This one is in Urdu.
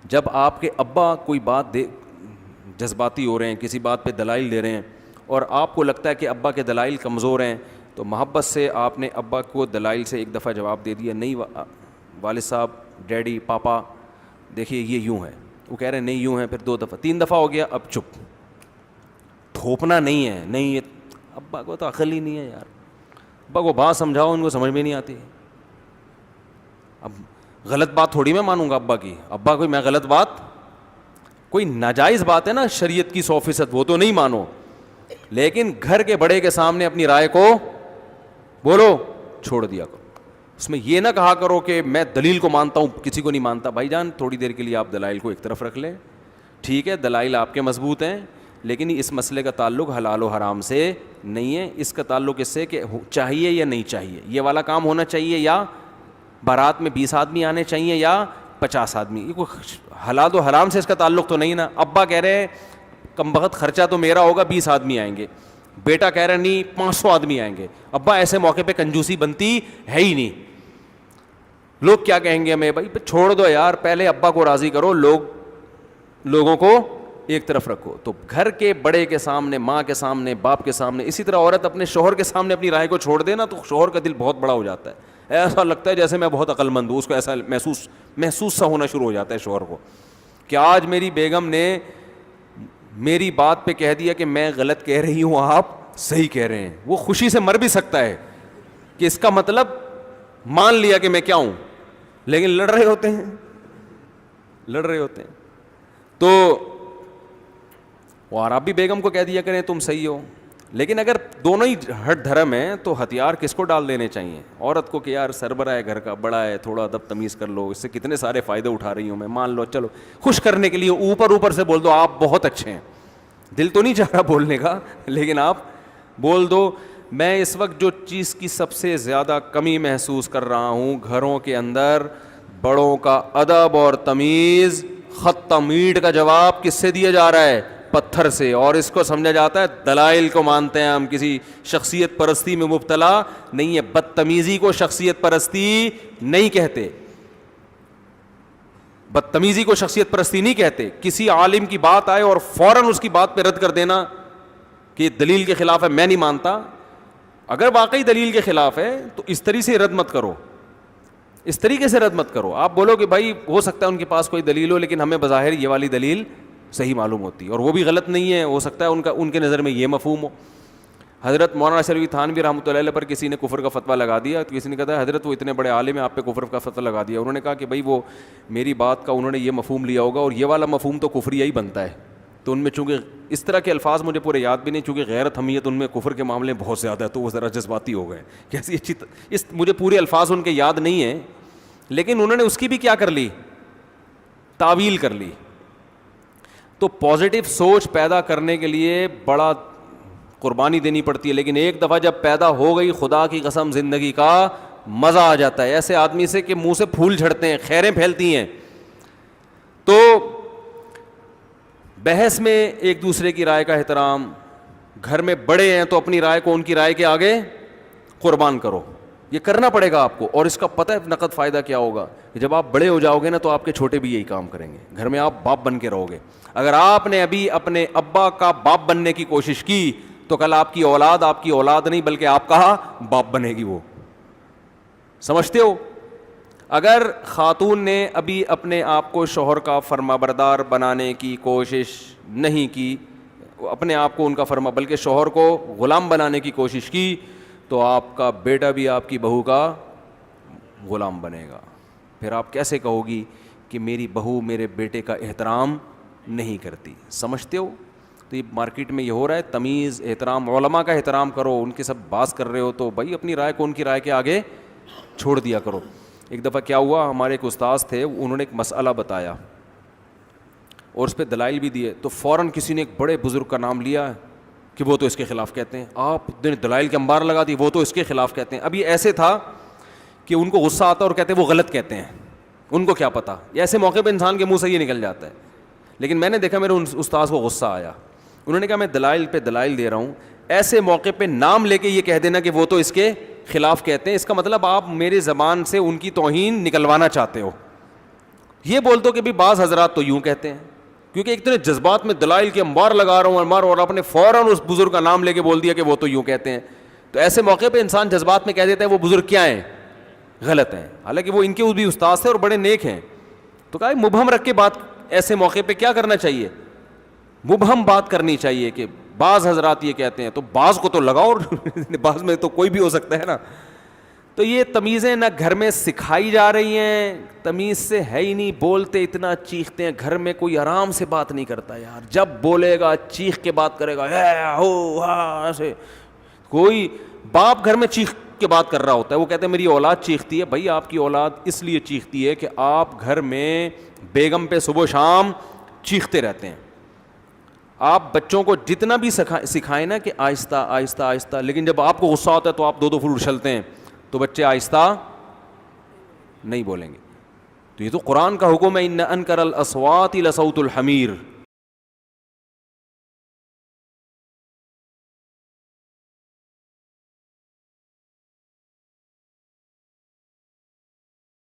جب آپ کے ابا کوئی بات جذباتی ہو رہے ہیں, کسی بات پہ دلائل دے رہے ہیں, اور آپ کو لگتا ہے کہ ابا کے دلائل کمزور ہیں, تو محبت سے آپ نے ابا کو دلائل سے ایک دفعہ جواب دے دیا, نہیں والد صاحب, ڈیڈی, پاپا, دیکھیے یہ یوں ہے. وہ کہہ رہے ہیں نہیں یوں ہے, پھر 2 دفعہ 3 دفعہ ہو گیا, اب چپ. تھوپنا نہیں ہے, نہیں یہ ابا کو تو عقل ہی نہیں ہے یار, ابا کو بات سمجھاؤ, ان کو سمجھ میں نہیں آتی. اب غلط بات تھوڑی میں مانوں گا ابا کی, ابا کوئی میں غلط بات, کوئی ناجائز بات ہے نا شریعت کی 100%, وہ تو نہیں مانو, لیکن گھر کے بڑے کے سامنے اپنی رائے کو بولو چھوڑ دیا کرو. اس میں یہ نہ کہا کرو کہ میں دلیل کو مانتا ہوں کسی کو نہیں مانتا. بھائی جان تھوڑی دیر کے لیے آپ دلائل کو ایک طرف رکھ لیں, ٹھیک ہے دلائل آپ کے مضبوط ہیں, لیکن اس مسئلے کا تعلق حلال و حرام سے نہیں ہے, اس کا تعلق اس سے کہ چاہیے یا نہیں چاہیے, یہ والا کام ہونا چاہیے, یا بارات میں 20 آدمی آنے چاہیے یا 50 آدمی, یہ کوئی حلال و حرام سے اس کا تعلق تو نہیں نا. ابا کہہ رہے ہیں کم بخت خرچہ تو میرا ہوگا, 20 آدمی آئیں گے, بیٹا کہہ رہا نہیں 500 آدمی آئیں گے. ابا ایسے موقع پہ کنجوسی بنتی ہے ہی نہیں. لوگ کیا کہیں گے ہمیں, بھائی چھوڑ دو یار, پہلے ابا کو راضی کرو, لوگوں کو ایک طرف رکھو. تو گھر کے بڑے کے سامنے, ماں کے سامنے, باپ کے سامنے, اسی طرح عورت اپنے شوہر کے سامنے اپنی رائے کو چھوڑ دے نا, تو شوہر کا دل بہت بڑا ہو جاتا ہے, ایسا لگتا ہے جیسے میں بہت عقل مند ہوں. اس کو ایسا محسوس سا ہونا شروع ہو جاتا ہے شوہر کو, کہ آج میری بیگم نے میری بات پہ کہہ دیا کہ میں غلط کہہ رہی ہوں, آپ صحیح کہہ رہے ہیں. وہ خوشی سے مر بھی سکتا ہے کہ اس کا مطلب مان لیا کہ میں کیا ہوں, لیکن لڑ رہے ہوتے ہیں. تو اور آپ بھی بیگم کو کہہ دیا کریں تم صحیح ہو. لیکن اگر دونوں ہی ہٹ دھرم ہیں تو ہتھیار کس کو ڈال دینے چاہیے, عورت کو کہ یار سربراہ ہے گھر کا, بڑا ہے, تھوڑا ادب تمیز کر لو, اس سے کتنے سارے فائدے اٹھا رہی ہوں میں, مان لو, چلو خوش کرنے کے لیے اوپر سے بول دو آپ بہت اچھے ہیں. دل تو نہیں چاہ رہا بولنے کا, لیکن آپ بول دو میں اس وقت جو چیز کی سب سے زیادہ کمی محسوس کر رہا ہوں گھروں کے اندر, بڑوں کا ادب اور تمیز. خط میٹ کا جواب کس سے دیا جا رہا ہے, پتھر سے, اور اس کو سمجھا جاتا ہے دلائل کو مانتے ہیں ہم, کسی شخصیت پرستی میں مبتلا نہیں ہے. بدتمیزی کو شخصیت پرستی نہیں کہتے, بدتمیزی کو شخصیت پرستی نہیں کہتے. کسی عالم کی بات آئے اور فوراً اس کی بات پہ رد کر دینا کہ یہ دلیل کے خلاف ہے, میں نہیں مانتا. اگر واقعی دلیل کے خلاف ہے تو اس طریقے سے رد مت کرو, اس طریقے سے رد مت کرو. آپ بولو کہ بھائی ہو سکتا ہے ان کے پاس کوئی دلیل ہو, لیکن ہمیں بظاہر یہ والی دلیل صحیح معلوم ہوتی ہے, اور وہ بھی غلط نہیں ہے, ہو سکتا ہے ان کے نظر میں یہ مفہوم ہو. حضرت مولانا شریف تھانوی رحمۃ اللہ علیہ پر کسی نے کفر کا فتویٰ لگا دیا, تو کسی نے کہا حضرت وہ اتنے بڑے عالم ہیں, آپ پہ کفر کا فتویٰ لگا دیا. انہوں نے کہا کہ بھائی وہ میری بات کا انہوں نے یہ مفہوم لیا ہوگا, اور یہ والا مفہوم تو کفریہ ہی بنتا ہے. تو ان میں چونکہ اس طرح کے الفاظ مجھے پورے یاد بھی نہیں, چونکہ غیرت حمیت ان میں کفر کے معاملے میں بہت زیادہ ہے, تو وہ ذرا جذباتی ہو گئے. کیسی اچھی مجھے پورے الفاظ ان کے یاد نہیں ہیں, لیکن انہوں نے اس کی بھی کیا کر لی, تعویل کر لی. تو پازیٹیو سوچ پیدا کرنے کے لیے بڑا قربانی دینی پڑتی ہے, لیکن ایک دفعہ جب پیدا ہو گئی خدا کی قسم زندگی کا مزہ آ جاتا ہے. ایسے آدمی سے کہ منہ سے پھول جھڑتے ہیں, خیریں پھیلتی ہیں. تو بحث میں ایک دوسرے کی رائے کا احترام, گھر میں بڑے ہیں تو اپنی رائے کو ان کی رائے کے آگے قربان کرو, یہ کرنا پڑے گا آپ کو. اور اس کا پتہ ہے نقد فائدہ کیا ہوگا, جب آپ بڑے ہو جاؤ گے نا تو آپ کے چھوٹے بھی یہی کام کریں گے, گھر میں آپ باپ بن کے رہو گے. اگر آپ نے ابھی اپنے ابا کا باپ بننے کی کوشش کی تو کل آپ کی اولاد نہیں بلکہ آپ کا باپ بنے گی. وہ سمجھتے ہو, اگر خاتون نے ابھی اپنے آپ کو شوہر کا فرمانبردار بنانے کی کوشش نہیں کی, اپنے آپ کو ان کا بلکہ شوہر کو غلام بنانے کی کوشش کی, تو آپ کا بیٹا بھی آپ کی بہو کا غلام بنے گا. پھر آپ کیسے کہو گی کہ میری بہو میرے بیٹے کا احترام نہیں کرتی. سمجھتے ہو؟ تو یہ مارکیٹ میں یہ ہو رہا ہے, تمیز, احترام, علماء کا احترام کرو. ان کے سب باز کر رہے ہو تو بھائی اپنی رائے کو ان کی رائے کے آگے چھوڑ دیا کرو. ایک دفعہ کیا ہوا, ہمارے ایک استاذ تھے, انہوں نے ایک مسئلہ بتایا اور اس پہ دلائل بھی دیے, تو فوراً کسی نے ایک بڑے بزرگ کا نام لیا کہ وہ تو اس کے خلاف کہتے ہیں. آپ نے دلائل کے انبار لگا دی, وہ تو اس کے خلاف کہتے ہیں. اب یہ ایسے تھا کہ ان کو غصہ آتا اور کہتے ہیں وہ غلط کہتے ہیں, ان کو کیا پتا. ایسے موقع پہ انسان کے منہ سے یہ نکل جاتا ہے. لیکن میں نے دیکھا میرے استاذ کو غصہ آیا, انہوں نے کہا میں دلائل پہ دلائل دے رہا ہوں, ایسے موقع پہ نام لے کے یہ کہہ دینا کہ وہ تو اس کے خلاف کہتے ہیں, اس کا مطلب آپ میری زبان سے ان کی توہین نکلوانا چاہتے ہو. یہ بول دو کہ بھی بعض حضرات تو یوں کہتے ہیں، کیونکہ اتنے جذبات میں دلائل کے انبار لگا رہا ہوں انبار، اور آپ نے فوراً اس بزرگ کا نام لے کے بول دیا کہ وہ تو یوں کہتے ہیں. تو ایسے موقع پہ انسان جذبات میں کہہ دیتا ہے وہ بزرگ کیا ہیں، غلط ہیں، حالانکہ وہ ان کے بھی استاد تھے اور بڑے نیک ہیں. تو کہا مبہم رکھ کے بات، ایسے موقع پہ کیا کرنا چاہیے، مبہم بات کرنی چاہیے کہ بعض حضرات یہ کہتے ہیں، تو بعض کو تو لگاؤ، بعض میں تو کوئی بھی ہو سکتا ہے نا. تو یہ تمیزیں نہ گھر میں سکھائی جا رہی ہیں، تمیز سے ہے ہی نہیں، بولتے اتنا چیختے ہیں، گھر میں کوئی آرام سے بات نہیں کرتا یار، جب بولے گا چیخ کے بات کرے گا، ہو ہاں ایسے. کوئی باپ گھر میں چیخ کے بات کر رہا ہوتا ہے، وہ کہتے ہیں میری اولاد چیختی ہے. بھائی آپ کی اولاد اس لیے چیختی ہے کہ آپ گھر میں بیگم پہ صبح و شام چیختے رہتے ہیں. آپ بچوں کو جتنا بھی سکھائیں نا کہ آہستہ آہستہ آہستہ، لیکن جب آپ کو غصہ ہوتا ہے تو آپ دو دو پھول اچھلتے ہیں، تو بچے آہستہ نہیں بولیں گے. تو یہ تو قرآن کا حکم ہے، ان انکر الاصوات لصوت الحمیر.